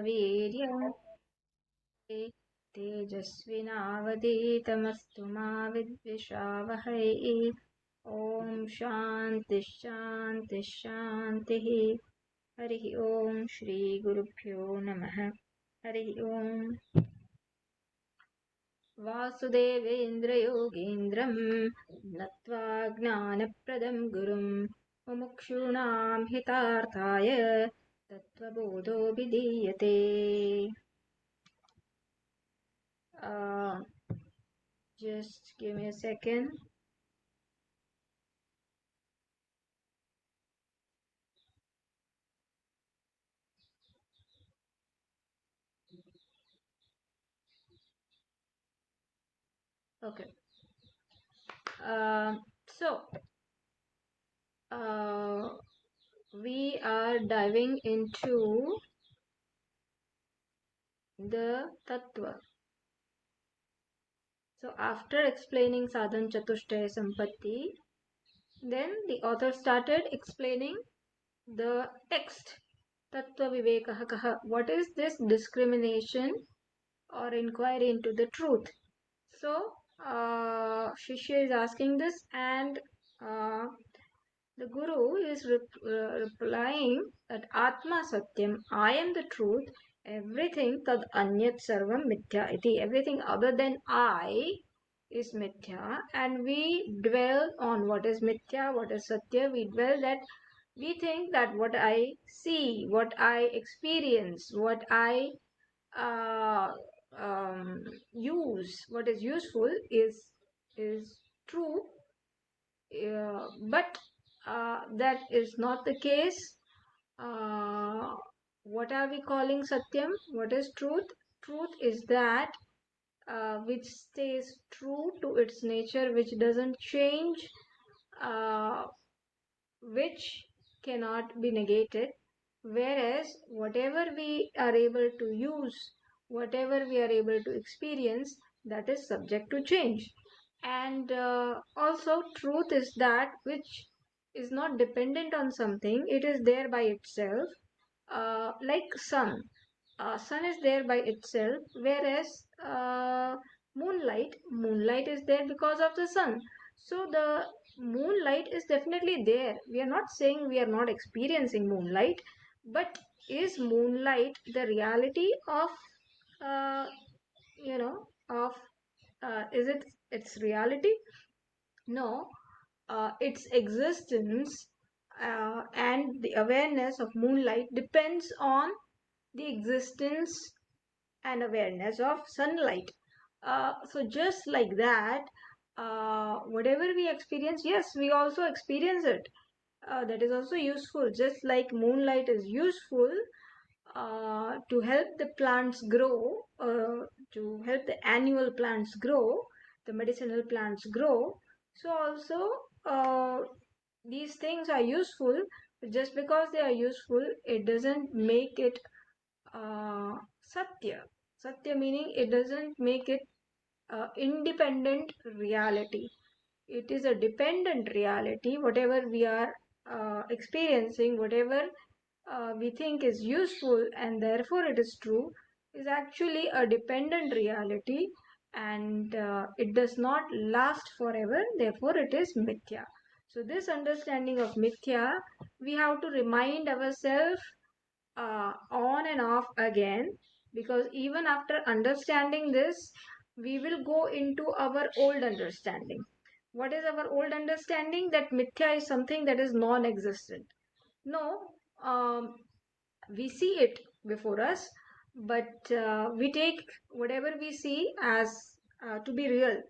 वीर्यं तेजस्विनावधीतमस्तु मा विद्विषावहै। ॐ शान्तिः शान्तिः शान्तिः। हरिः ॐ श्रीगुरुभ्यो नमः। हरिः ॐ। वासुदेवेन्द्रयोगीन्द्रं नत्वा ज्ञानप्रदं गुरुं मुमुक्षूणां हितार्थाय तत्त्वबोधो विधीयते। Just give me a second. Okay. So we are diving into the Tattva. So after explaining Sadhan Chatushtaya Sampatti, then the author started explaining the text. Tattva Vivekaha Kaha. What is this discrimination or inquiry into the truth? So Shishya is asking this, and the Guru is replying that Atma Satyam, I am the truth, everything tad anyat sarvam mithya iti. Everything other than I is mithya, and we dwell on what is mithya, what is satya. We dwell that we think that what I see, what I experience, what I uh, use, what is useful is true, but that is not the case. Uh, what are we calling Satyam? What is truth? Truth is that which stays true to its nature, which doesn't change, uh, which cannot be negated. Whereas whatever we are able to use, whatever we are able to experience, that is subject to change. And also, truth is that which is not dependent on something, it is there by itself, like sun. Sun is there by itself, whereas moonlight is there because of the sun. So the moonlight is definitely there. We are not saying we are not experiencing moonlight, but is moonlight the reality of uh, of is it its reality? No, its existence and the awareness of moonlight depends on the existence and awareness of sunlight. So just like that, whatever we experience, yes, we also experience it. That is also useful. Just like moonlight is useful to help the plants grow, to help the annual plants grow, the medicinal plants grow. So also these things are useful. Just because they are useful, it doesn't make it Satya. Satya meaning it doesn't make it independent reality. It is a dependent reality. Whatever we are experiencing, whatever we think is useful and therefore it is true, is actually a dependent reality, and it does not last forever. Therefore, it is mithya. So, this understanding of mithya, we have to remind ourselves on and off again, because even after understanding this, we will go into our old understanding. What is our old understanding? That mithya is something that is non existent. No, we see it before us, but we take whatever we see as to be real.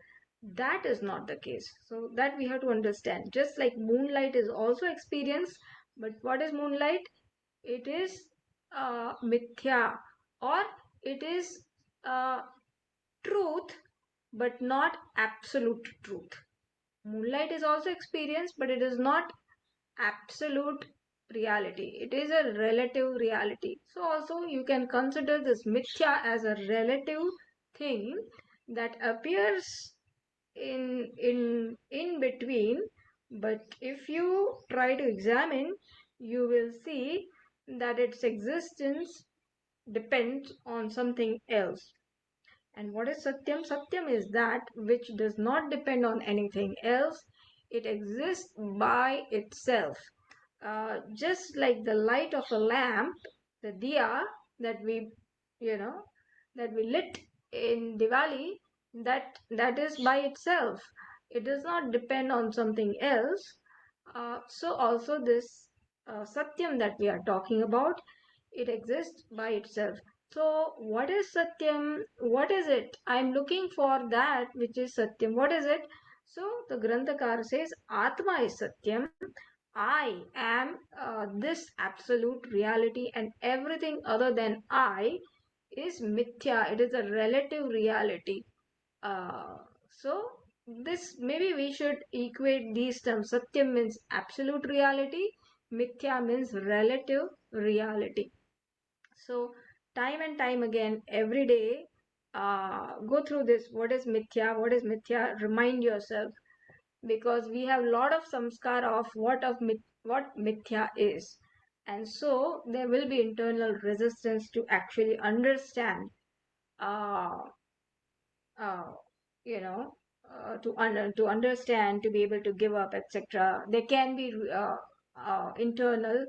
That is not the case. So, that we have to understand. Just like moonlight is also experienced, but what is moonlight? It is mithya, or it is uh, truth, but not absolute truth. Moonlight is also experienced, but it is not absolute reality. It is a relative reality. So also you can consider this mithya as a relative thing that appears in between, but if you try to examine, you will see that its existence depends on something else. And what is Satyam? Satyam is that which does not depend on anything else. It exists by itself. Just like the light of a lamp, the diya that you know, that we lit in Diwali, that is by itself. It does not depend on something else. So also this Satyam that we are talking about, it exists by itself. So what is Satyam? What is it? I'm looking for that which is Satyam. What is it? So the Granthakar says Atma is Satyam. I am this absolute reality, and everything other than I is mithya. It is a relative reality. So this, maybe we should equate these terms. Satyam means absolute reality, mithya means relative reality. So time and time again, every day, go through this. What is mithya? What is mithya? Remind yourself, because we have a lot of samskar of what mithya is, and so there will be internal resistance to actually understand, uh, uh, you know, to understand, to be able to give up, etc. There can be internal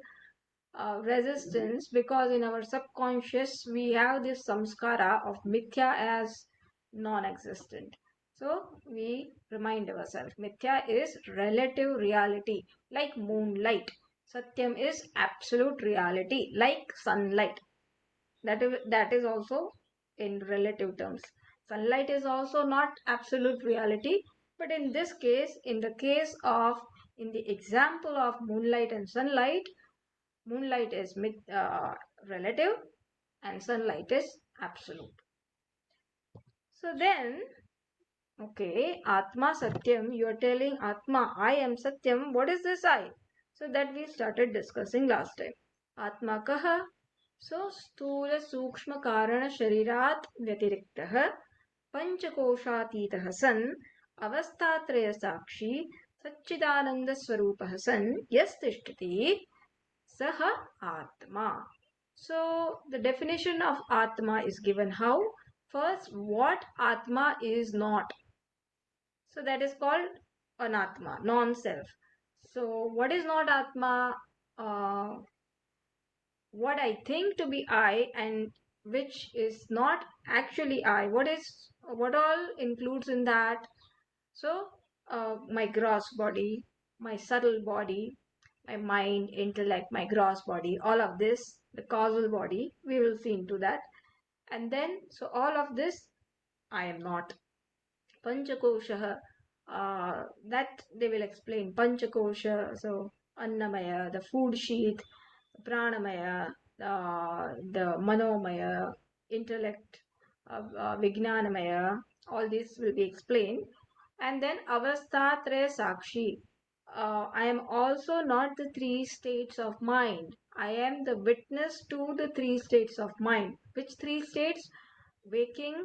resistance, because in our subconscious we have this samskara of mithya as non-existent. So we remind ourselves mithya is relative reality, like moonlight. Satyam is absolute reality, like sunlight. That is also in relative terms. Sunlight is also not absolute reality, but in this case, in the example of moonlight and sunlight, moonlight is relative and sunlight is absolute. So then, okay, Atma Satyam, you are telling Atma, I am Satyam. What is this I? So that we started discussing last time. Atma kaha? So स्थूल सूक्ष्म कारण शरीरात व्यतिरिक्तः पंचकोशातीतः सन् अवस्थात्रय साक्षी सच्चिदानंद स्वरूपः सन् यस्तिष्ठति सह atma. So the definition of atma is given how? First, what atma is not. So that is called anatma, non-self. So what is not atma? What I think to be I, and which is not actually I. What all includes in that? So my gross body, my subtle body, my mind, intellect, my gross body, all of this, the causal body, we will see into that. And then, so all of this, I am not. Panchakosha, that they will explain. Panchakosha, so Annamaya, the food sheath, Pranamaya, the Manomaya, intellect, Vijnanamaya, all this will be explained. And then Avasthatraya Sakshi. I am also not the three states of mind. I am the witness to the three states of mind. Which three states? Waking,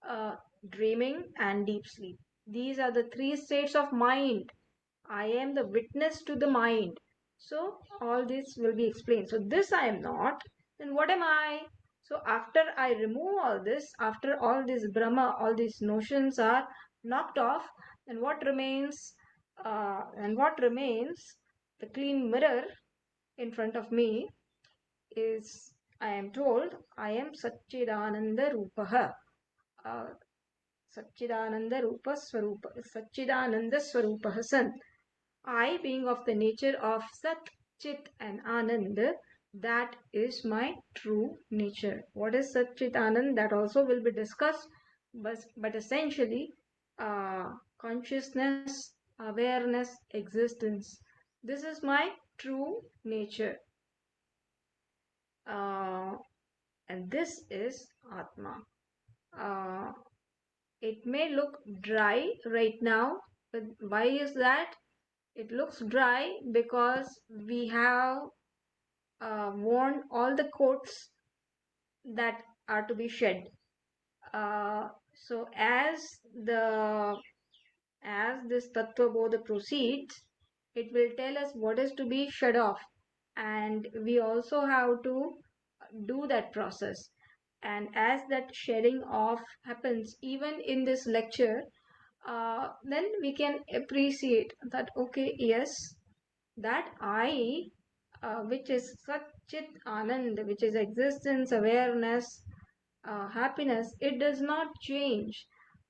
uh, dreaming, and deep sleep. These are the three states of mind. I am the witness to the mind. So all this will be explained. So this I am not. Then what am I? So after I remove all this, after all this Brahma, all these notions are knocked off, then what remains? And what remains? The clean mirror in front of me is, I am told, I am Satchidananda Rupaha. Uh, Satchidananda Rupa Swarupa, Satchidananda Swarupa San. I being of the nature of Sat, Chit and Anand, that is my true nature. What is Sat, Chit, Anand? That also will be discussed, but essentially, consciousness, awareness, existence. This is my true nature. Uh, and this is Atma. Uh, it may look dry right now, but why is that? It looks dry because we have worn all the coats that are to be shed. So as this Tattvabodh proceeds, it will tell us what is to be shed off, and we also have to do that process. And as that shedding off happens, even in this lecture, then we can appreciate that, okay, yes, that I, which is Satchit Anand, which is existence, awareness, happiness, it does not change.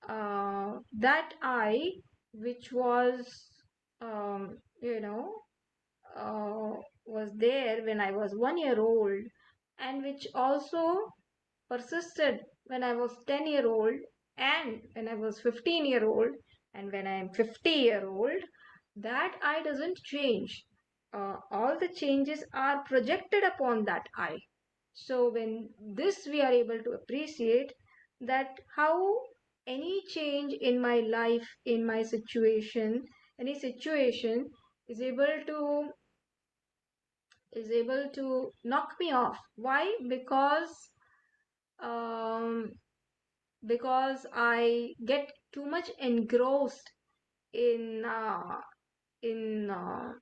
That I, which was, you know, uh, was there when I was 1 year old, and which also persisted when I was 10 year old, and when I was 15 year old, and when I am 50 year old, that I doesn't change. All the changes are projected upon that I. So when this we are able to appreciate that how any change in my life, in my situation, any situation is able to knock me off. Why? Um, because I get too much engrossed in uh, in uh,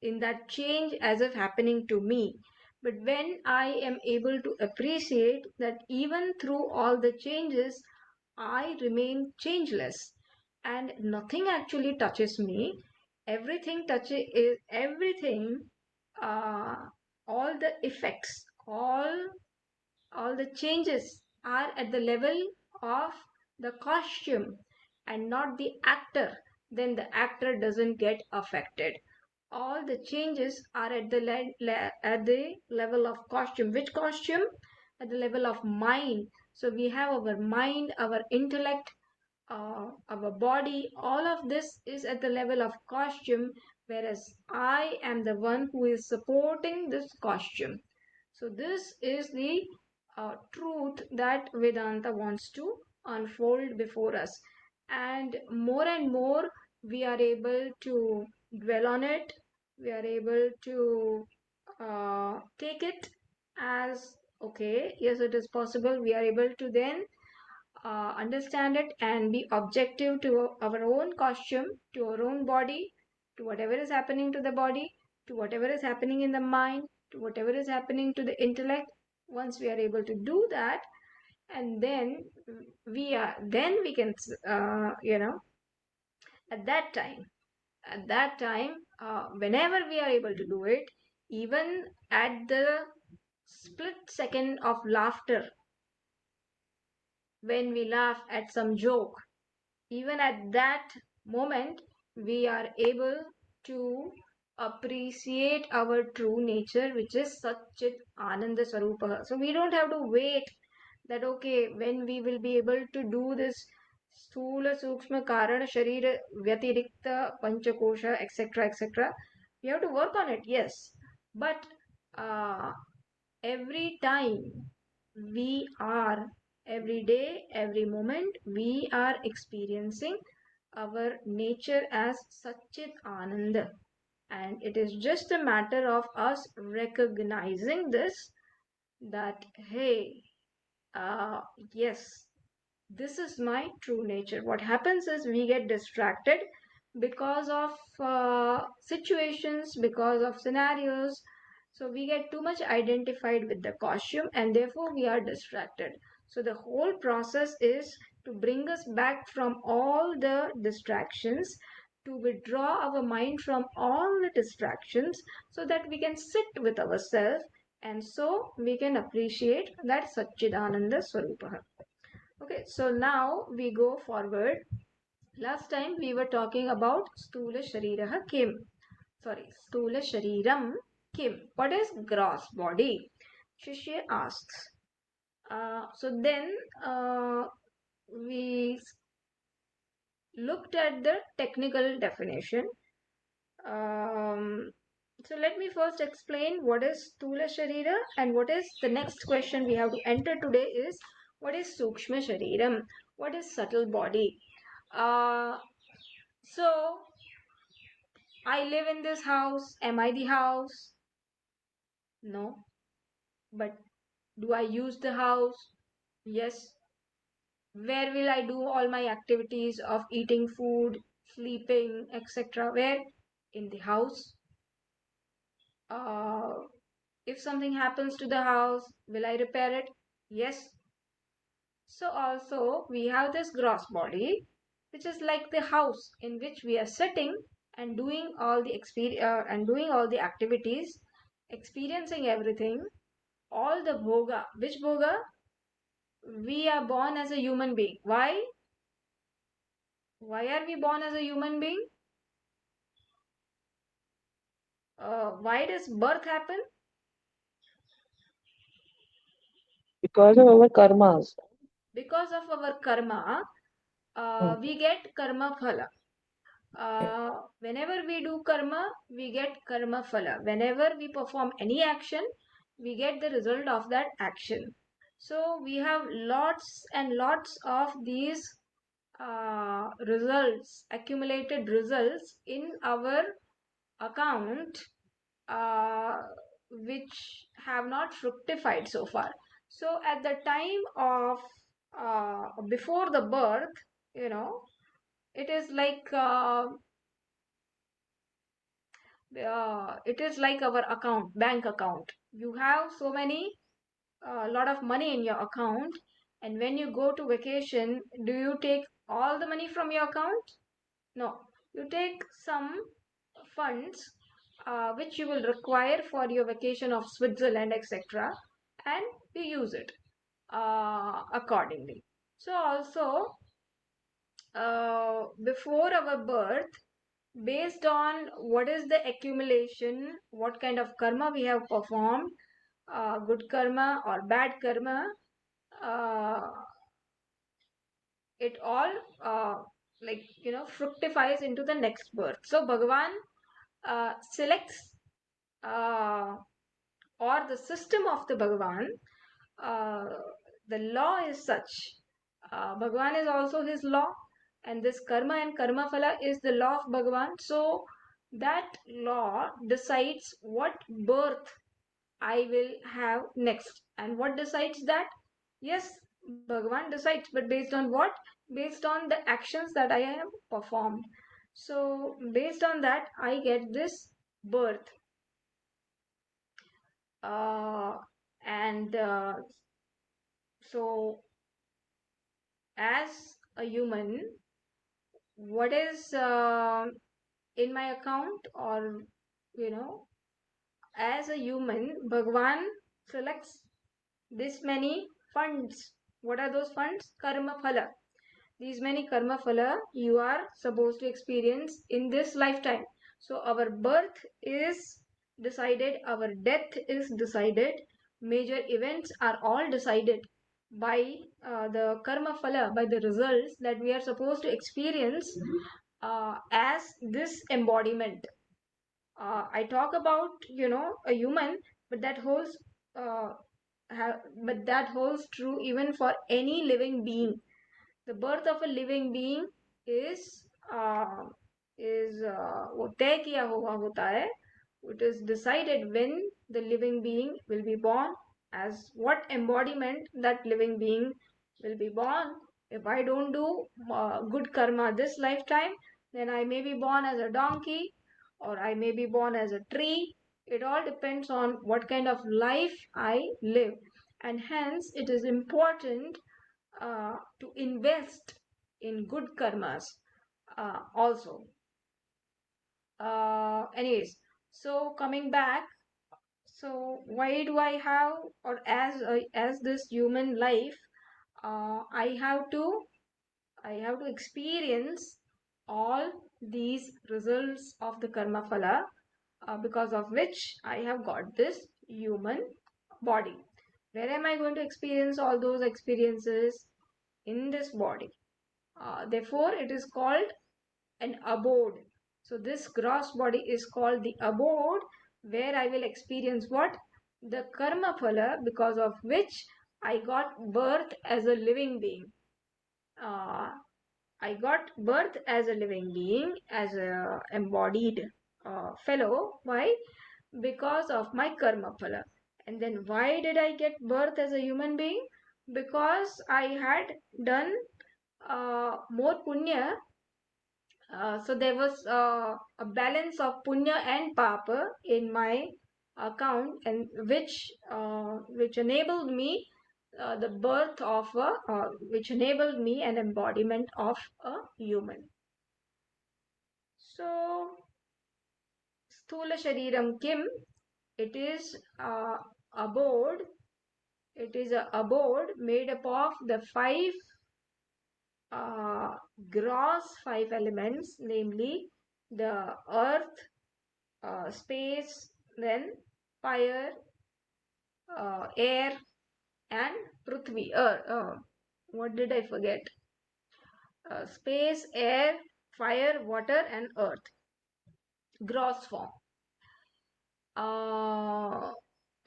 in that change as if happening to me. But when I am able to appreciate that even through all the changes, I remain changeless and nothing actually touches me. Everything touches is everything, uh, all the effects, all the changes are at the level of the costume and not the actor, then the actor doesn't get affected. All the changes are at the at the level of costume. Which costume? At the level of mind. So we have our mind, our intellect, our body. All of this is at the level of costume, whereas I am the one who is supporting this costume. So this is the truth that Vedanta wants to unfold before us. And more we are able to dwell on it, we are able to take it as okay, yes, it is possible. We are able to then understand it and be objective to our own costume, to our own body, to whatever is happening to the body, to whatever is happening in the mind, to whatever is happening to the intellect. Once we are able to do that, and then we can, at that time, whenever we are able to do it, even at the split second of laughter, when we laugh at some joke, even at that moment, we are able to appreciate our true nature, which is Satchit Ananda Swarupa. So we don't have to wait that, okay, when we will be able to do this Sthula Sukshma Karana Sharira Vyatirikta Panchakosha, etc., etc. We have to work on it, yes. But uh, every time we are, every day, every moment, we are experiencing our nature as Satchit Ananda. And it is just a matter of us recognizing this, that, hey, uh, yes, this is my true nature. What happens is we get distracted because of situations, because of scenarios. So we get too much identified with the costume and therefore we are distracted. So the whole process is to bring us back from all the distractions, to withdraw our mind from all the distractions so that we can sit with ourselves, and so we can appreciate that Satchidananda Swarupa. Okay, so now we go forward. Last time we were talking about Stula Shariraha Kim. Sorry, Stula Shariram Kim. What is gross body? Shishya asks. So then we looked at the technical definition. Um, so let me first explain what is Stula Sharira, and what is the next question we have to enter today is what is Sukshma Shariram? What is subtle body? Uh, so I live in this house. Am I the house? No. But do I use the house? Yes. Where will I do all my activities of eating food, sleeping, etc.? Where? In the house. Uh, If something happens to the house, will I repair it? Yes. So also we have this gross body, which is like the house in which we are sitting and doing all the activities, experiencing everything, all the bhoga. Which bhoga? We are born as a human being. Why? Why are we born as a human being? Why does birth happen? Because of our karmas. Because of our karma, Hmm. we get karma phala. Whenever we do karma, we get karma phala. Whenever we perform any action, we get the result of that action. So we have lots and lots of these results, accumulated results in our account, uh, which have not fructified so far. So at the time of before the birth, you know, it is like our account, bank account. You have so many, lot of money in your account, and when you go to vacation, do you take all the money from your account? No, you take some funds which you will require for your vacation of Switzerland, etc., and you use it accordingly. So also, before our birth, based on what is the accumulation, what kind of karma we have performed, good karma or bad karma, uh, it all fructifies into the next birth. So Bhagavan selects, uh, or the system of the Bhagavan, uh, the law is such. Bhagavan is also his law, and this karma and karma phala is the law of Bhagavan. So that law decides what birth I will have next. And what decides that? Yes, Bhagavan decides, but based on what? Based on the actions that I have performed. So, based on that, I get this birth. Uh, and so, as a human, what is in my account, or you know, as a human, Bhagavan selects this many funds. What are those funds? Karma phala. These many karma phala you are supposed to experience in this lifetime. So our birth is decided, our death is decided, major events are all decided by the karma phala, by the results that we are supposed to experience as this embodiment. I talk about, a human, but that holds uh, but that holds true even for any living being. The birth of a living being is uh, वो तय किया हुआ होता है. It is decided when the living being will be born, as what embodiment that living being will be born. If I don't do good karma this lifetime, then I may be born as a donkey, or I may be born as a tree. It all depends on what kind of life I live, and hence it is important to invest in good karmas also. Anyways, so coming back, so why do I have, or as this human life, I have to experience all these results of the karma phala, because of which I have got this human body. Where am I going to experience all those experiences? In this body. Therefore, it is called an abode. So, this gross body is called the abode, where I will experience what? The karma phala, because of which I got birth as a living being. Uh, I got birth as a living being, as a embodied fellow. Why? Because of my karma phala. And then why did I get birth as a human being? Because I had done more punya. So there was a balance of punya and papa in my account, and which enabled me the birth of a which enabled me an embodiment of a human. So sthula shariram kim, it is abode. It is a abode made up of the uh, five elements, namely the earth, space, then fire, air, and Prithvi. What did I forget? Space, air, fire, water, and earth. Gross form.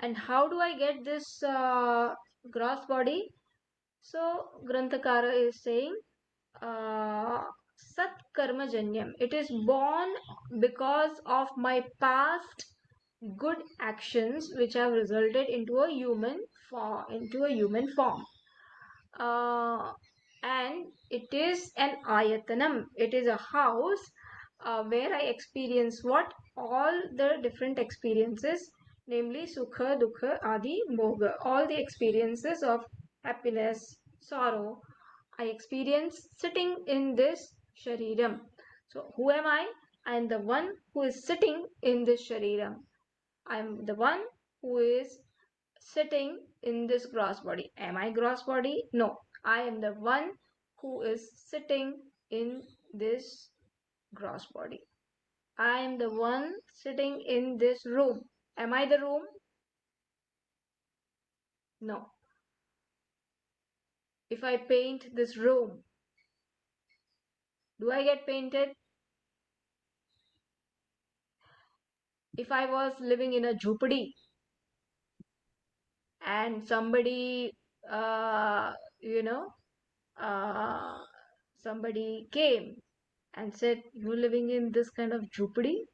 And how do I get this gross body? So, Granthakara is saying Sat Karma Janyam. It is born because of my past good actions which have resulted into a human form. Uh, and it is an ayatanam. It is a house where I experience what? All the different experiences, namely Sukha, Dukha, Adi, Moga. All the experiences of happiness, sorrow, I experience sitting in this shariram. So, who am I? I am the one who is sitting in this shariram. I am the one who is sitting in this gross body. Am I gross body? No. I am the one who is sitting in this gross body. I am the one sitting in this room. Am I the room? No. If I paint this room, do I get painted? If I was living in a jhupadi and somebody, uh, you know, uh, somebody came and said, "You're living in this kind of jhupadi,"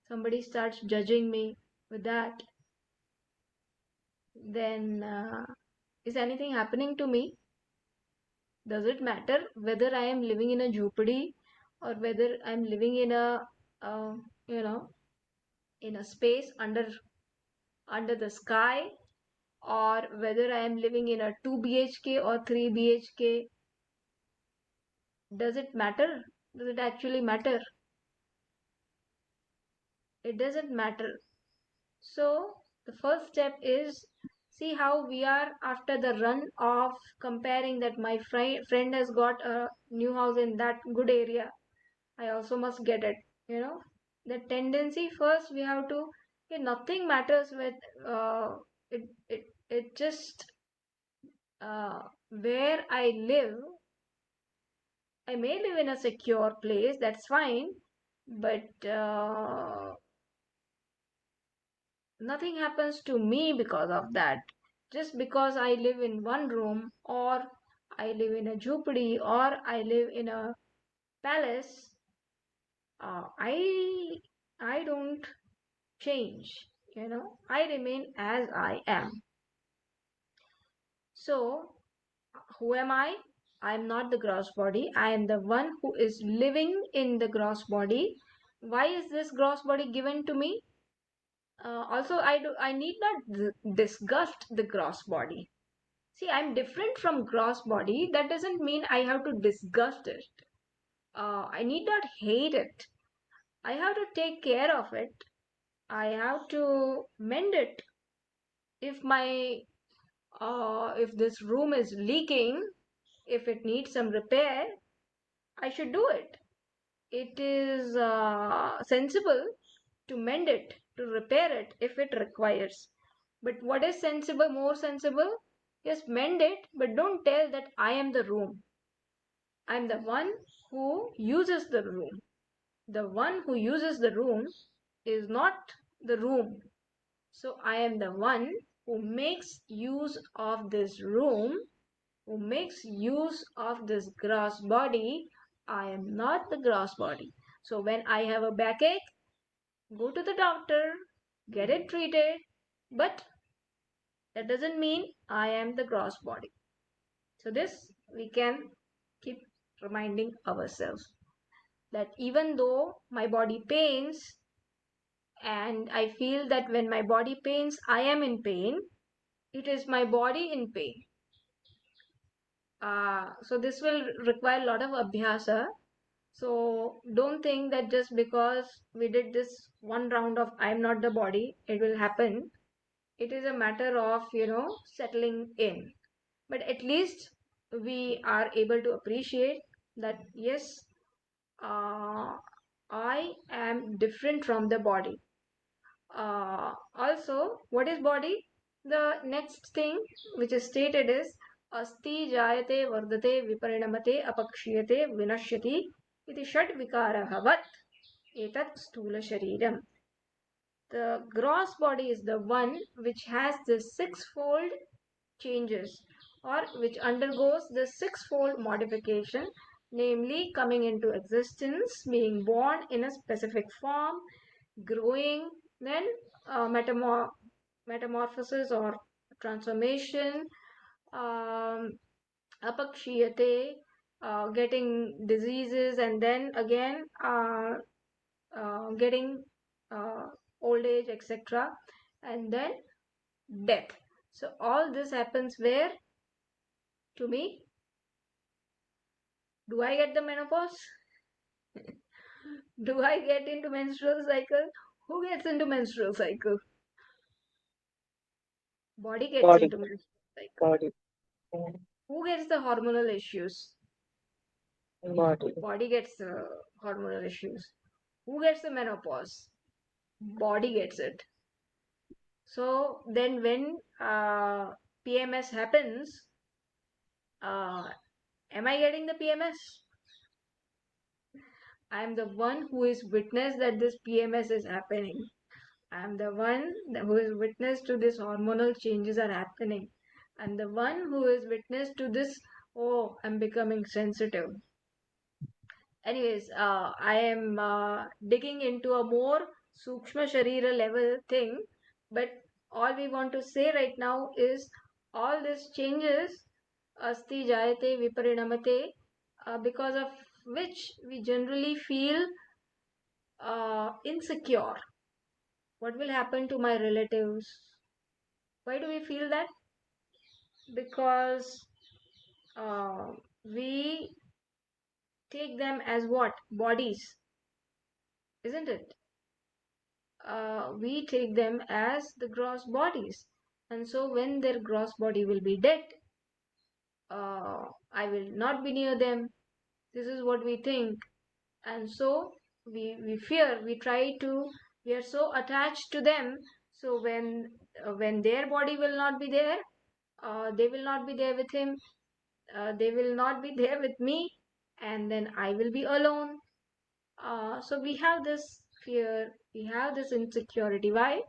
somebody starts judging me with that, then is anything happening to me? Does it matter whether I am living in a jhupadi or whether I'm living in a, uh, you know, in a space under the sky, or whether I am living in a 2 BHK or 3 BHK? Does it matter? Does it actually matter? It doesn't matter. So the first step is, see how we are after the run of comparing that my friend has got a new house in that good area. I also must get it. The tendency first we have to. Nothing matters with it. It just where I live. I may live in a secure place. That's fine, but nothing happens to me because of that. Just because I live in one room, or I live in a jhupadi, or I live in a palace, I don't change. I remain as I am. So who am I? I am not the gross body. I am the one who is living in the gross body. Why is this gross body given to me? Also, I need not disgust the gross body. See, I'm different from gross body. That doesn't mean I have to disgust it. I need not hate it. I have to take care of it. I have to mend it. If my if this room is leaking, if it needs some repair, I should do it. It is sensible to mend it, to repair it if it requires. But what is sensible, more sensible? Yes, mend it, but don't tell that I am the room. I'm the one who uses the room. The one who uses the room is not the room. So I am the one who makes use of this room, who makes use of this gross body. I am not the gross body. So when I have a backache, go to the doctor, get it treated, but that doesn't mean I am the gross body. So this we can keep reminding ourselves, that even though my body pains, and I feel that when my body pains, I am in pain. It is my body in pain. So this will require a lot of abhyasa. So don't think that just because we did this one round of I'm not the body, it will happen. It is a matter of, settling in. But at least we are able to appreciate that, yes, I am different from the body. Also, what is body? The next thing which is stated is asti jayate vardate viparinamate apakshiyate vinashyati iti षड् विकारः वत् etat sthula shariram. The gross body is the one which has the sixfold changes or which undergoes the sixfold modification, namely coming into existence, being born in a specific form, growing, then metamorphosis or transformation, um, apakshiyate, getting diseases, and then again getting uh, old age, etc., and then death. So all this happens where? To me, do I get the menopause? Do I get into menstrual cycle? Who gets into menstrual cycle? Body gets Body, into menstrual cycle. body, mm, Who gets the hormonal issues? body, Body gets hormonal issues. Who gets the menopause? Body gets it. So then when PMS happens, uh, am I getting the PMS? I am the one who is witness that this PMS is happening. I am the one who is witness to this hormonal changes are happening. And the one who is witness to this, oh, I'm becoming sensitive. Anyways, I am digging into a more Sukshma Sharira level thing, but all we want to say right now is all these changes, Asti Jayate Viparinamate, because of which we generally feel insecure. What will happen to my relatives? Why do we feel that? Because uh, we take them as what? Bodies, isn't it? We take them as the gross bodies. And so when their gross body will be dead, I will not be near them. This is what we think. And so we fear, we are so attached to them. So when their body will not be there, they will not be there with him, they will not be there with me, and then I will be alone. So we have this fear, we have this insecurity. Why?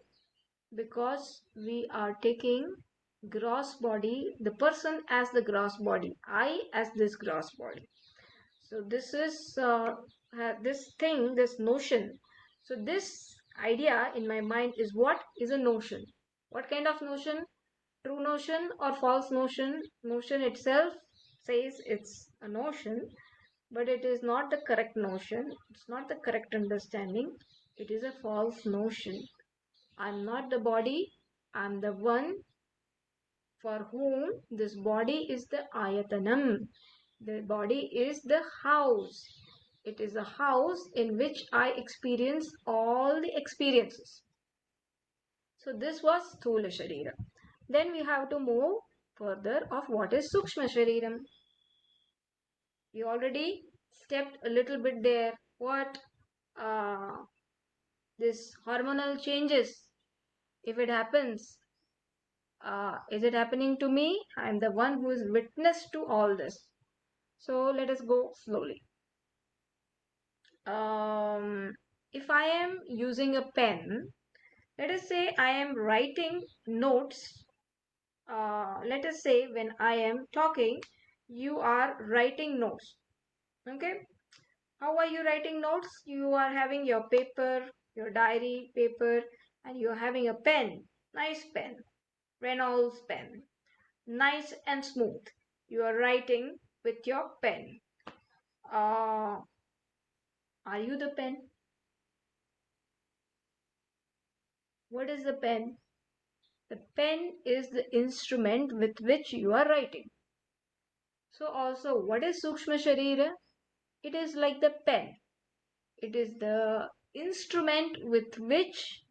Because we are taking gross body, the person as the gross body, I as this gross body. So this is this thing, this notion. So this idea in my mind is what is a notion. What kind of notion? True notion or false notion? Notion itself says it's a notion, but it is not the correct notion. It's not the correct understanding. It is a false notion. I'm not the body. I'm the one for whom this body is the ayatanam. The body is the house. It is a house in which I experience all the experiences. So this was Sthula Sharira. Then we have to move further of what is Sukshma Shariram. We already stepped a little bit there. What this hormonal changes, if it happens, is it happening to me? I am the one who is witness to all this. So let us go slowly. If I am using a pen, let us say I am writing notes. Let us say when I am talking, you are writing notes. Okay. How are you writing notes? You are having your paper, your diary paper, and you are having a pen. Nice pen. Reynolds pen. Nice and smooth. You are writing with your pen. Are you the pen? What is the pen? The pen is the instrument with which you are writing. So also, what is Sukshma Sharira? It is like the pen. It is the instrument with which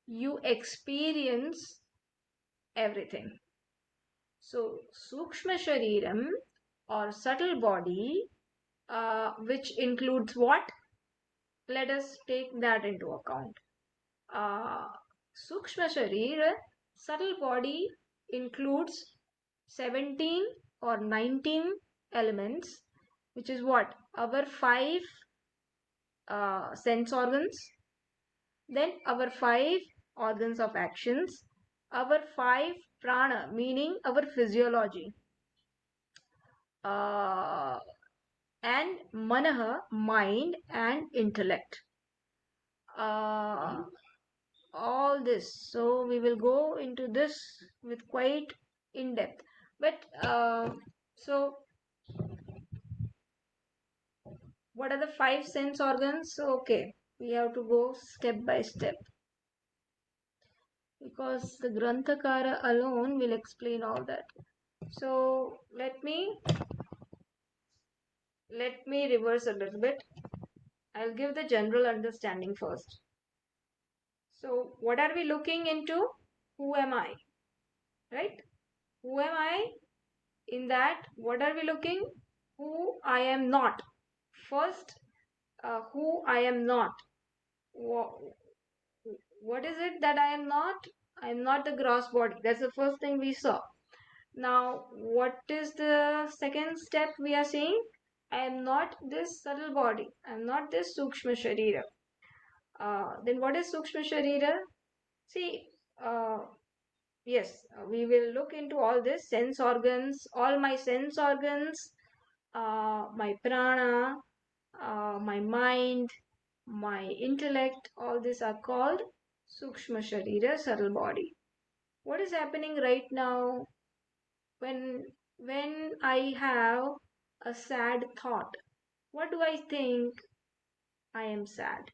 you experience everything. So, Sukshma Shariram or subtle body, which includes what? Let us take that into account. Uh, Sukshma Sharira, subtle body includes 17 or 19 elements, which is what? Our five sense organs, then our five organs of actions, our five prana, meaning our physiology, uh, and manaha, mind and intellect. Uh, all this. So we will go into this with quite in depth. But so what are the five sense organs? Okay, we have to go step by step because the Granthakara alone will explain all that. So let me reverse a little bit. I'll give the general understanding first. So what are we looking into? Who am I? Right? Who am I? In that, what are we looking? Who I am not. First, who I am not. What is it that I am not? I am not the gross body. That's the first thing we saw. Now, what is the second step we are saying? I am not this subtle body. I am not this Sukshma Sharira. Then what is Sukshma Sharira? See, yes, we will look into all this sense organs, all my sense organs, my prana, my mind, my intellect, all these are called Sukshma Sharira, subtle body. What is happening right now when I have a sad thought? What do I think? I am sad.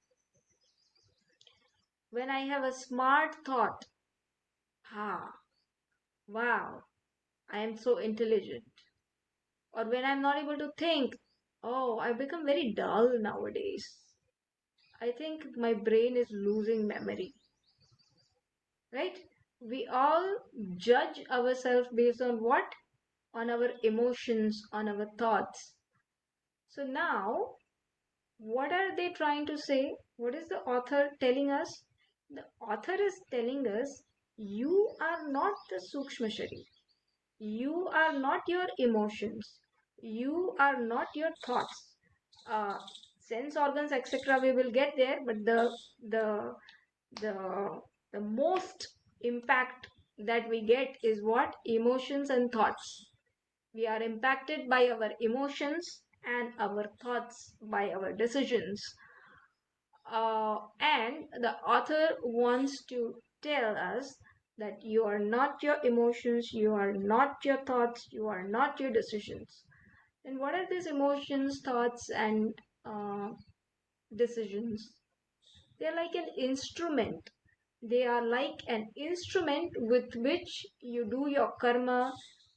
When I have a smart thought, ah, wow, I am so intelligent. Or when I'm not able to think, oh, I've become very dull nowadays. I think my brain is losing memory, right? We all judge ourselves based on what? On our emotions, on our thoughts. So now, what are they trying to say? What is the author telling us? The author is telling us you are not the Sukshma Shari. You are not your emotions. You are not your thoughts. Uh, Sense organs, etc. We will get there, but the the the most impact that we get is what? Emotions and thoughts. We are impacted by our emotions and our thoughts by our decisions. And the author wants to tell us that you are not your emotions, you are not your thoughts, you are not your decisions. And what are these emotions, thoughts, and decisions? They're like an instrument. They are like an instrument with which you do your karma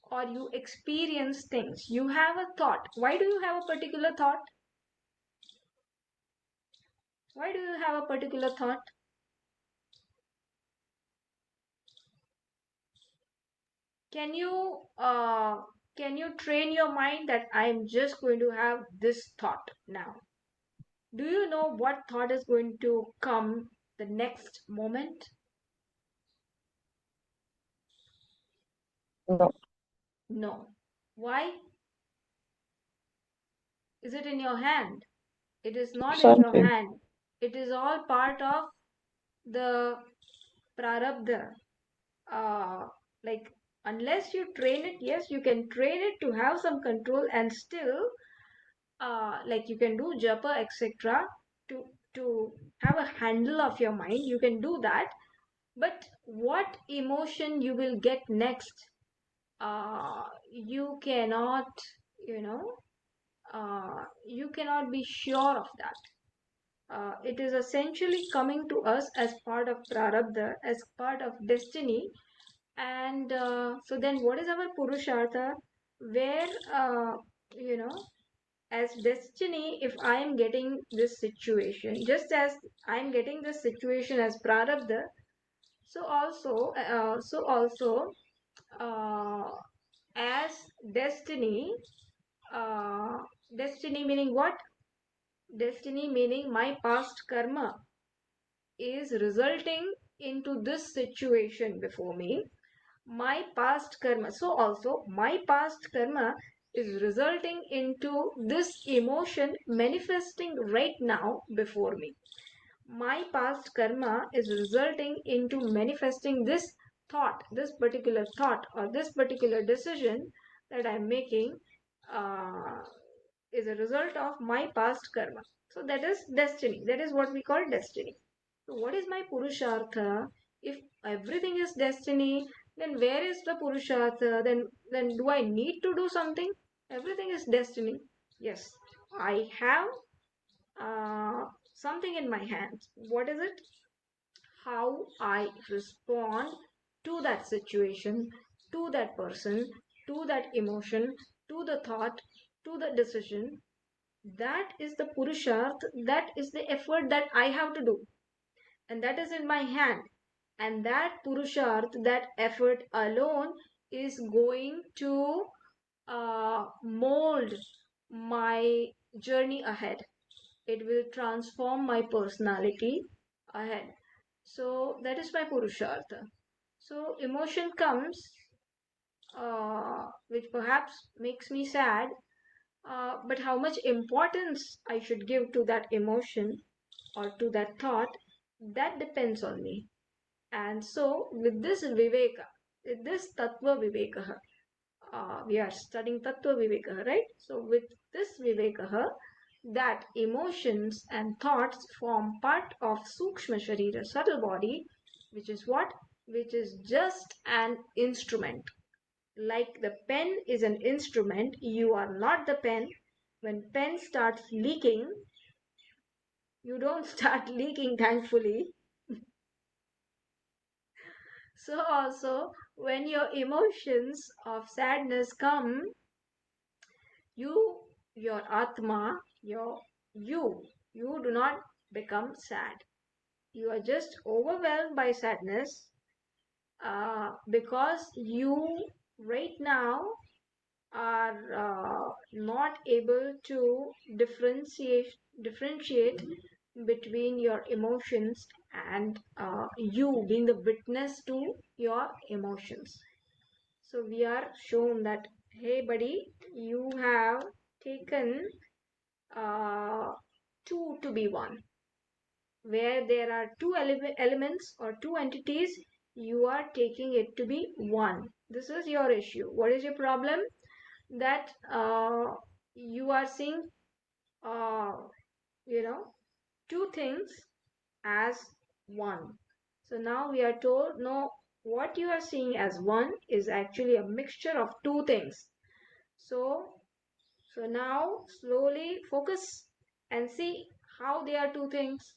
or you experience things. You have a thought. Why do you have a particular thought? Why do you have a particular thought? Can you train your mind that I'm just going to have this thought now? Do you know what thought is going to come the next moment? No. No. Why? Is it in your hand? It is not in your Something. hand. It is all part of the prarabdha. Uh, like, unless you train it, yes, you can train it to have some control and still, like you can do japa, etc. to to have a handle of your mind. You can do that, but what emotion you will get next, you cannot, you cannot be sure of that. It is essentially coming to us as part of prarabdha, as part of destiny. And so then what is our purushartha? Where, you know, as destiny, if I am getting this situation, just as I am getting this situation as prarabdha, so also uh, as destiny, uh, destiny meaning what? Destiny meaning my past karma is resulting into this situation before me. My past karma, so also my past karma is resulting into this emotion manifesting right now before me. My past karma is resulting into manifesting this thought, this particular thought, or this particular decision that I'm making, uh, is a result of my past karma. So that is destiny. That is what we call destiny. So what is my purushartha? If everything is destiny, then where is the purushartha? Then do I need to do something? Everything is destiny. Yes, I have something in my hands. What is it? How I respond to that situation, to that person, to that emotion, to the thought, to the decision. That is the purusharth, that is the effort that I have to do, and that is in my hand. And that purusharth, that effort alone is going to mold my journey ahead. It will transform my personality ahead. So that is my purushartha. So emotion comes, which perhaps makes me sad, but how much importance I should give to that emotion or to that thought, that depends on me. And so, with this viveka, with this tattva viveka, we are studying tattva viveka, right? So, with this viveka, that emotions and thoughts form part of sukshma sharira, subtle body, which is what? Which is just an instrument. Like the pen is an instrument, you are not the pen. When pen starts leaking, you don't start leaking, thankfully. So also, when your emotions of sadness come, you, your atma, you, you do not become sad. You are just overwhelmed by sadness because you right now are not able to differentiate between your emotions and you being the witness to your emotions. So we are shown that, hey buddy, you have taken uh, two to be one. Where there are two elements or two entities, you are taking it to be one. This is your issue. What is your problem? That you are seeing, uh, you know, two things as one. So now we are told, no, what you are seeing as one is actually a mixture of two things. So, so now slowly focus and see how they are two things.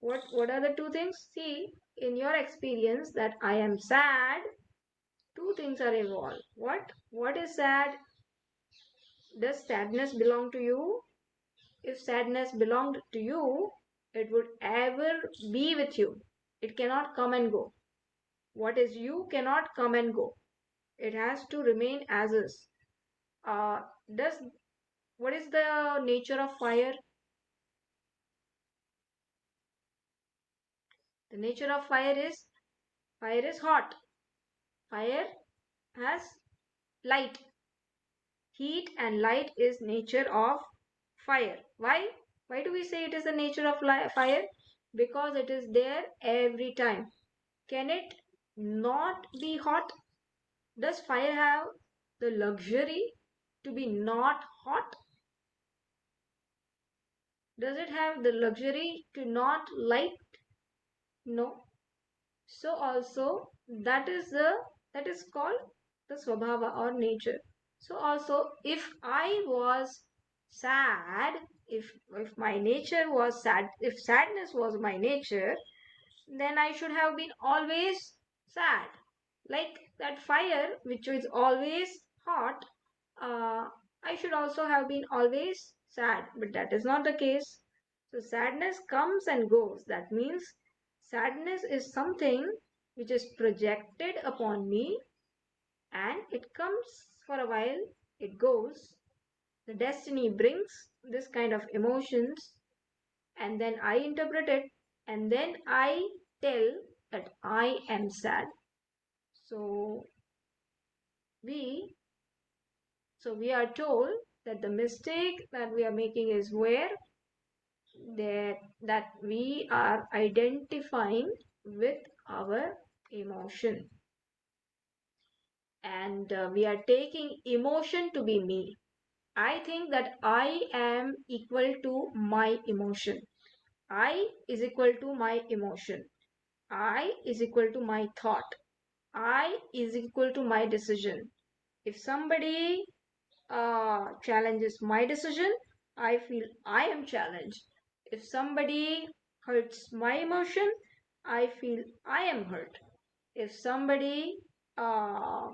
What are the two things? See, in your experience that I am sad, two things are involved. What is sad? Does sadness belong to you? If sadness belonged to you, it would ever be with you. It cannot come and go. What is you cannot come and go. It has to remain as is. Does What is the nature of fire? The nature of fire is hot. Fire has light. Heat and light is nature of fire. Why? Why do we say it is the nature of fire? Because it is there every time. Can it not be hot? Does fire have the luxury to be not hot? Does it have the luxury to not light? No. So also that is called the swabhava or nature. So also if I was sad, If my nature was sad, if sadness was my nature, then I should have been always sad. Like that fire, which is always hot, I should also have been always sad, but that is not the case. So sadness comes and goes. That means sadness is something which is projected upon me, and it comes for a while, it goes. The destiny brings this kind of emotions, and then I interpret it, and then I tell that I am sad. So we we are told that the mistake that we are making is where that we are identifying with our emotion, and we are taking emotion to be me. I think that I am equal to my emotion. I is equal to my emotion. I is equal to my thought. I is equal to my decision. If somebody challenges my decision, I feel I am challenged. If somebody hurts my emotion, I feel I am hurt. If somebody, uh,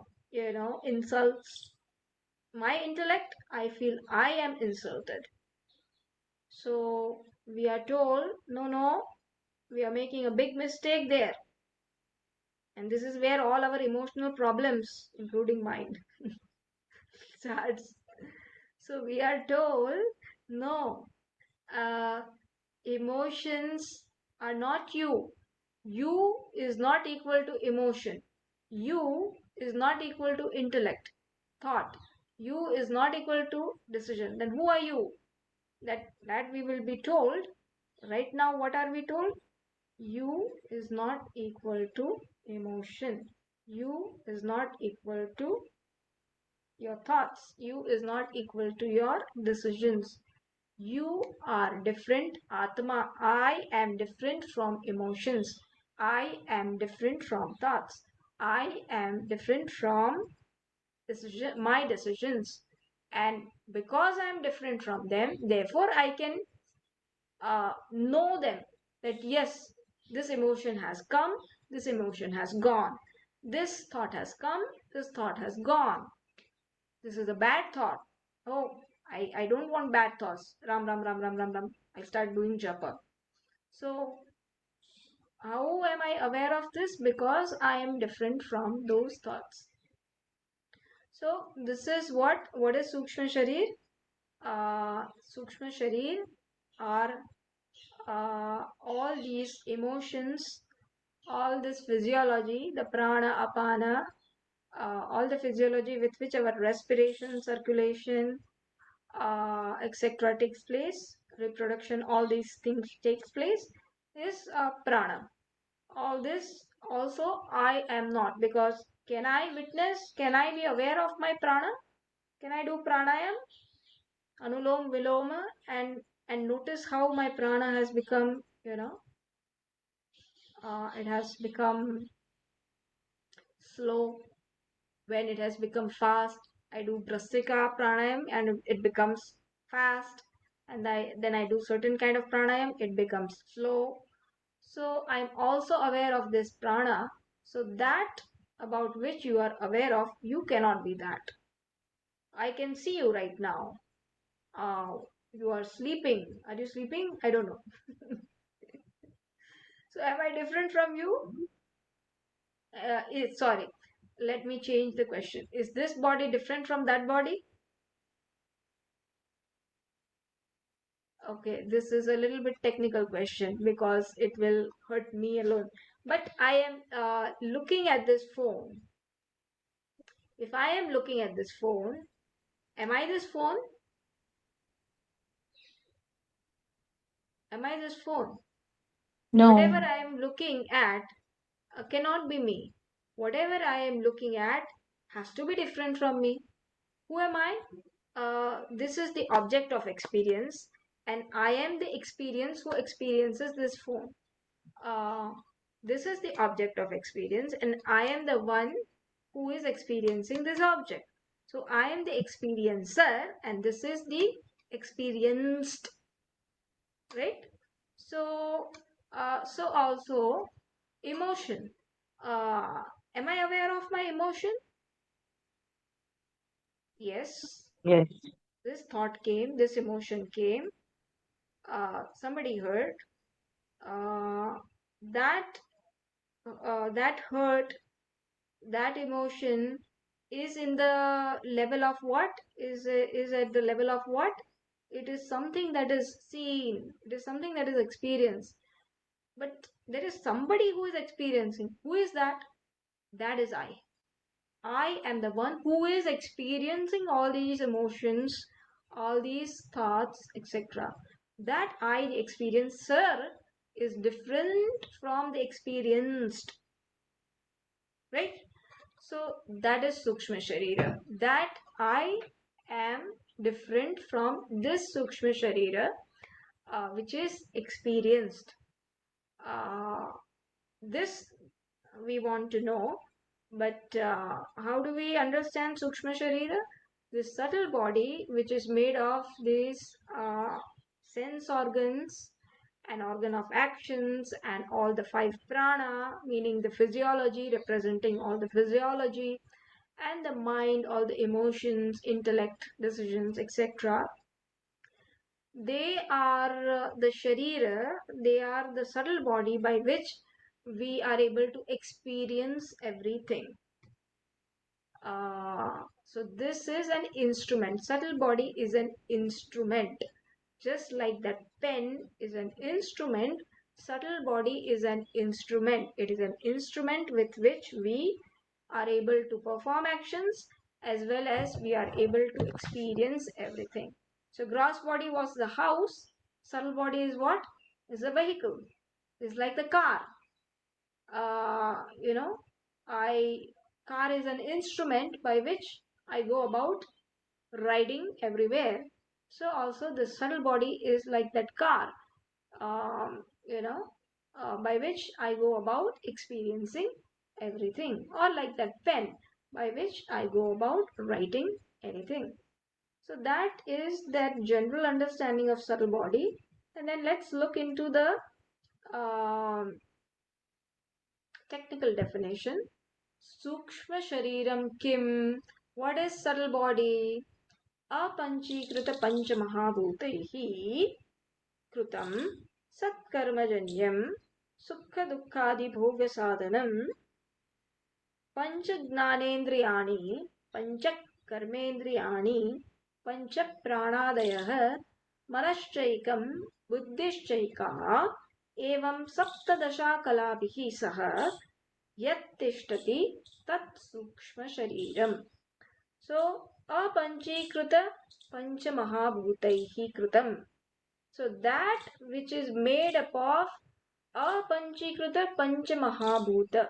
insults my intellect, I feel I am insulted. So we are told, no, no, we are making a big mistake there. And this is where all our emotional problems, including mine, starts. So we are told, no, uh, emotions are not you. You is not equal to emotion. You is not equal to intellect, thought. You is not equal to decision. Then who are you? That we will be told. Right now, what are we told? You is not equal to emotion. You is not equal to your thoughts. You is not equal to your decisions. You are different, Atma. I am different from emotions. I am different from thoughts. I am different from my decisions. And because I am different from them, therefore I can know them, that yes, this emotion has come, this emotion has gone, this thought has come, this thought has gone, this is a bad thought. Oh, I don't want bad thoughts. Ram, ram, ram, ram, ram, ram. I start doing japa. So, how am I aware of this? Because I am different from those thoughts. So, this is what is Sukshma Sharir? Sukshma Sharir are all these emotions, all this physiology, the prana, apana, all the physiology with which our respiration, circulation, etc. takes place, reproduction, all these things takes place, is prana. All this also I am not, because can I witness, can I be aware of my prana? Can I do pranayam, anulom viloma, and notice how my prana has become, it has become slow. When it has become fast, I do brastika pranayam and it becomes fast. And then I do certain kind of pranayam, it becomes slow. So I'm also aware of this prana. So that about which you are aware of, you cannot be that. I can see you right now. You are sleeping. Are you sleeping? I don't know. So am I different from you? Sorry, let me change the question. Is this body different from that body? Okay, this is a little bit technical question because it will hurt me alone. But I am looking at this phone. If I am looking at this phone, am I this phone? Am I this phone? Whatever No. I am looking at cannot be me. Whatever I am looking at has to be different from me. Who am I? This is the object of experience, and I am the experience who experiences this phone. uh, this is the object of experience, and I am the one who is experiencing this object. So I am the experiencer, and this is the experienced right? So, so also emotion. Am I aware of my emotion? Yes. Yes. This thought came, this emotion came. Somebody hurt. Uh, that that hurt, that emotion is in the level of what? Is at the level of what? It is something that is seen. It is something that is experienced. But there is somebody who is experiencing. Who is that? That is I. I am the one who is experiencing all these emotions, all these thoughts, etc. That I, the experiencer, is different from the experienced, right? So that is Sukshma Sharira. That I am different from this Sukshma Sharira, which is experienced. This we want to know, but how do we understand Sukshma Sharira? This subtle body, which is made of these sense organs, an organ of actions, and all the five prana, meaning the physiology, representing all the physiology, and the mind, all the emotions, intellect, decisions, etc. They are the sharira, they are the subtle body by which we are able to experience everything. So this is an instrument. Subtle body is an instrument. Just like that pen is an instrument, subtle body is an instrument. It is an instrument with which we are able to perform actions as well as we are able to experience everything. So gross body was the house. Subtle body is what? Is a vehicle. It's like the car. Uh, you know, I car is an instrument by which I go about riding everywhere. So also the subtle body is like that car, by which I go about experiencing everything, or like that pen by which I go about writing anything. So that is that general understanding of subtle body. And then let's look into the um, technical definition. Sukshma Shariram Kim. What is subtle body? अpanchीकृत पंचमहाभूतैः कृतं सत्कर्मजन्यं सुखदुःखादिभोगसाधनं पञ्चज्ञानेन्द्रियाणि पञ्चकर्मेन्द्रियाणि पञ्चप्राणादयः मनश्चैकं बुद्धिश्चैका एवं सप्तदशाकलाभिः सह यत्तिष्ठति तत् सूक्ष्मशरीरम्. So, apanchīkrita panchamahabhutaihi kritam. So, that which is made up of apanchīkrita panchamahabhuta.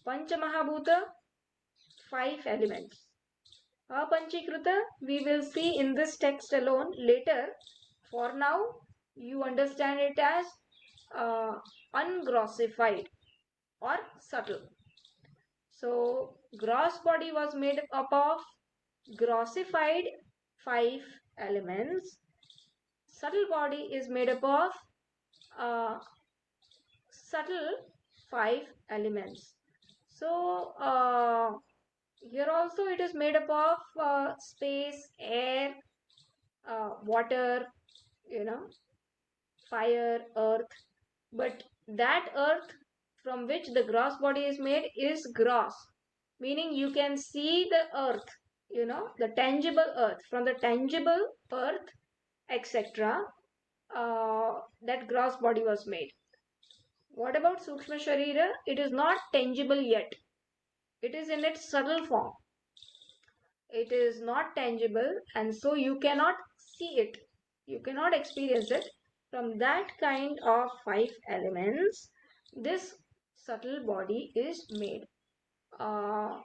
Panchamahabhuta, five elements. Apanchīkrita, we will see in this text alone later. For now, you understand it as ungrossified or subtle. So, gross body was made up of grossified five elements. Subtle body is made up of uh, subtle five elements. So here also it is made up of space, air, water, fire, earth. But that earth from which the gross body is made is gross, meaning you can see the earth, the tangible earth. From the tangible earth, etc., that gross body was made. What about Sukshma Sharira? It is not tangible yet. It is in its subtle form. It is not tangible, and so you cannot see it. You cannot experience it. From that kind of five elements, this subtle body is made. How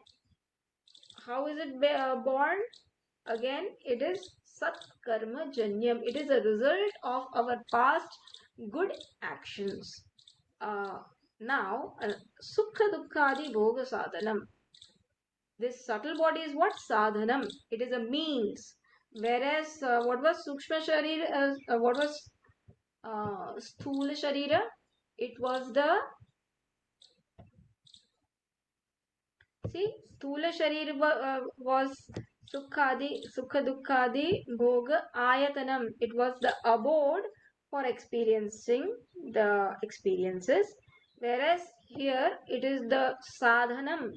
is it born? Again, it is Sat Karma Janyam. It is a result of our past good actions. Now, Sukha Dukkhadi Bhoga Sadhanam. This subtle body is what? Sadhanam. It is a means. Whereas, what was Sukshma Sharir? What was Sthula Sharira, it was the, see, Sthula Sharira was Sukha Dukkhadi Bhoga Ayatanam. It was the abode for experiencing the experiences, whereas here it is the Sadhanam,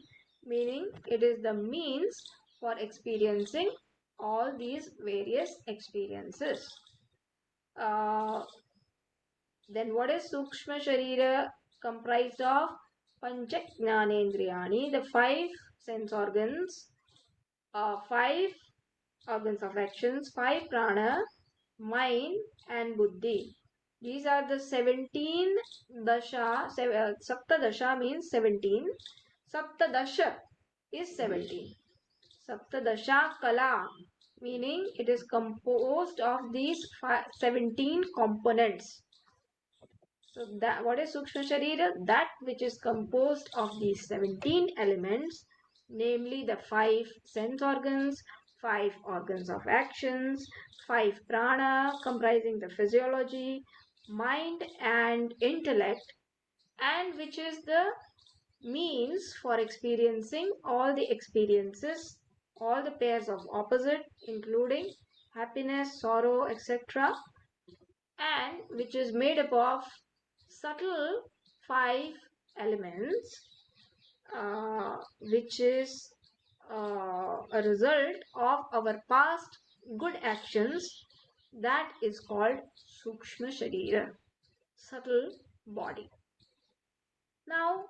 meaning it is the means for experiencing all these various experiences. Uh, then what is Sukshma Sharira comprised of? Pancha Jnanendriyani, the five sense organs, five organs of actions, five prana, mind and buddhi. These are the 17 dasha. Sapta dasha means 17. Sapta dasha is 17. Sapta dasha kala, meaning it is composed of these 17 components. So that what is Sukshma Sharira? That which is composed of these 17 elements, namely the five sense organs, five organs of actions, five prana comprising the physiology, mind and intellect, and which is the means for experiencing all the experiences, all the pairs of opposite, including happiness, sorrow, etc., and which is made up of subtle five elements, which is a result of our past good actions, that is called Sukshma Sharira, subtle body. Now,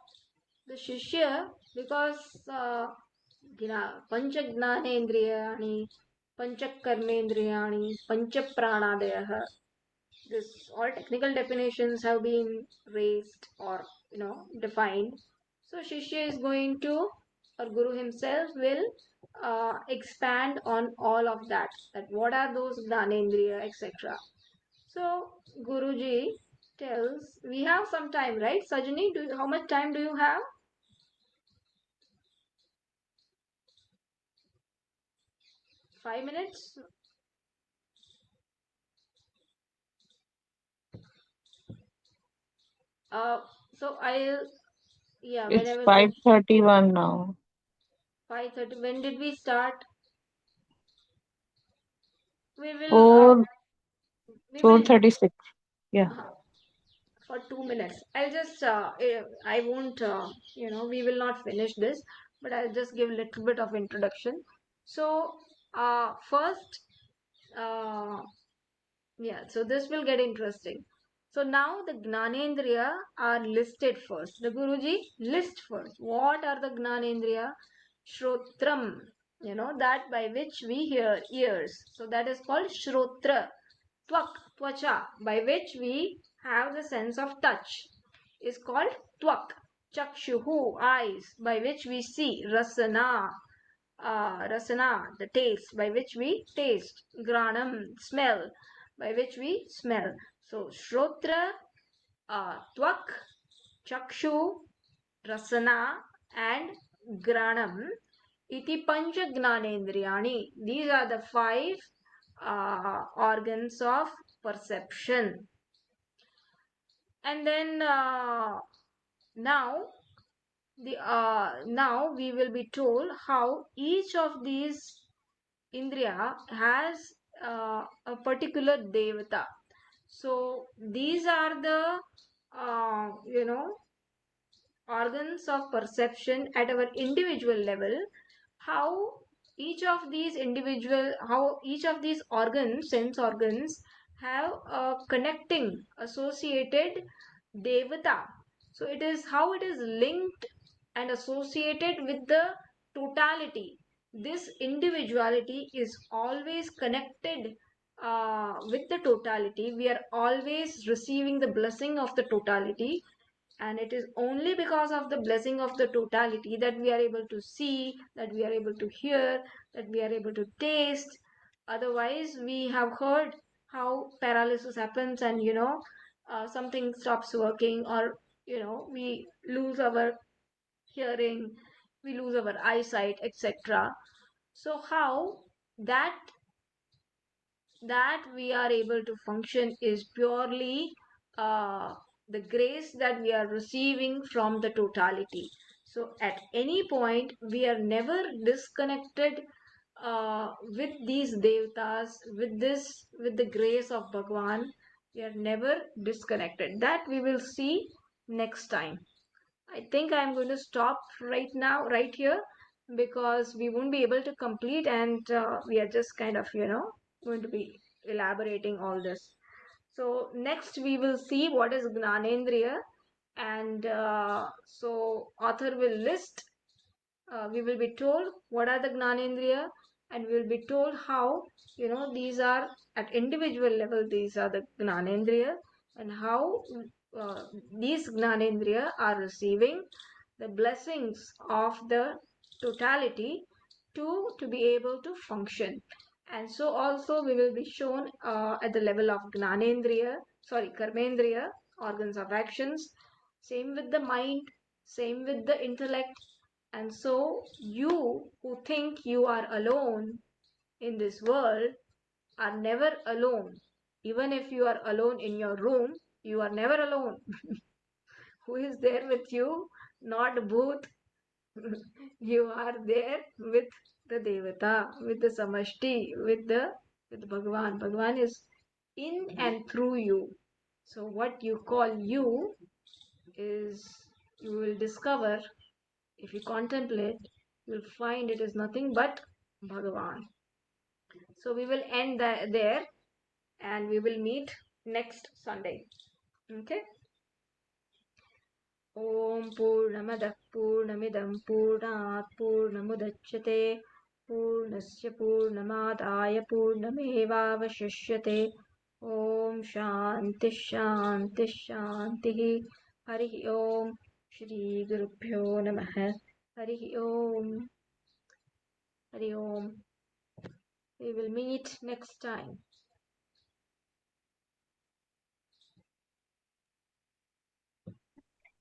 the Shishya, because Pancha Gnanendriyani, Pancha Karmendriyani, Pancha Pranadayah, this all technical definitions have been raised or defined. So Shishya is going to, or Guru himself will expand on all of that, that what are those Gnanendriya, etc. So Guruji tells, we have some time, right? Sajani, how much time do you have? 5 minutes? Uh, so I'll, yeah, when I It's was saying 5:31 now. 5:30, when did we start? We will, 4 we will, 4:36. Yeah. uh, for 2 minutes. I'll just, I won't, we will not finish this, but I'll just give a little bit of introduction. So, first, uh, yeah, so this will get interesting. So now the Gnanendriya are listed first. The Guruji list first. What are the Gnanendriya? Shrotram, that by which we hear, ears. So that is called Shrotra. Twak, twacha, by which we have the sense of touch, is called twak. Chakshuhu, eyes, by which we see. Rasana, rasana, the taste, by which we taste. Granam, smell, by which we smell. So Shrotra, Twak, Chakshu, Rasana and Granam iti Pancha Gnanendriyani. These are the five organs of perception. And then now now we will be told how each of these Indriya has a particular devata. So these are the organs of perception at our individual level. How each of these organs, sense organs, have a connecting associated devata. So it is how it is linked and associated with the totality. This individuality is always connected with the totality. We are always receiving the blessing of the totality, and it is only because of the blessing of the totality that we are able to see, that we are able to hear, that we are able to taste. Otherwise, we have heard how paralysis happens, and something stops working, or we lose our hearing, we lose our eyesight, etc. So how that that we are able to function is purely uh, the grace that we are receiving from the totality. So at any point, we are never disconnected with these devatas, with the grace of Bhagwan. We are never disconnected. That we will see next time. I think I'm going to stop right now, right here, because we won't be able to complete, and we are just kind of, going to be elaborating all this. So, next we will see what is Gnanendriya, and author will list, we will be told what are the Gnanendriya, and we will be told how, these are at individual level, these are the Gnanendriya, and how uh, these Gnanendriya are receiving the blessings of the totality to be able to function. And so also we will be shown at the level of Gnanendriya, sorry, Karmendriya, organs of actions, same with the mind, same with the intellect. And so you who think you are alone in this world are never alone. Even if you are alone in your room, you are never alone. Who is there with you? Not both. You are there with the Devata, with the Samashti, with Bhagavan. Bhagavan is in and through you. So what you call you is, you will discover, if you contemplate, you will find it is nothing but Bhagavan. So we will end there, and we will meet next Sunday. Okay? ॐ पूर्णमदः पूर्णमिदं पूर्णात् पूर्णमुदच्यते पूर्णस्य पूर्णमादाय पूर्णमेवावशिष्यते ॐ शान्तिः शान्तिः शान्तिः हरिः ॐ श्रीगुरुभ्यो नमः हरिः ॐ हरि ओम. We will meet next time.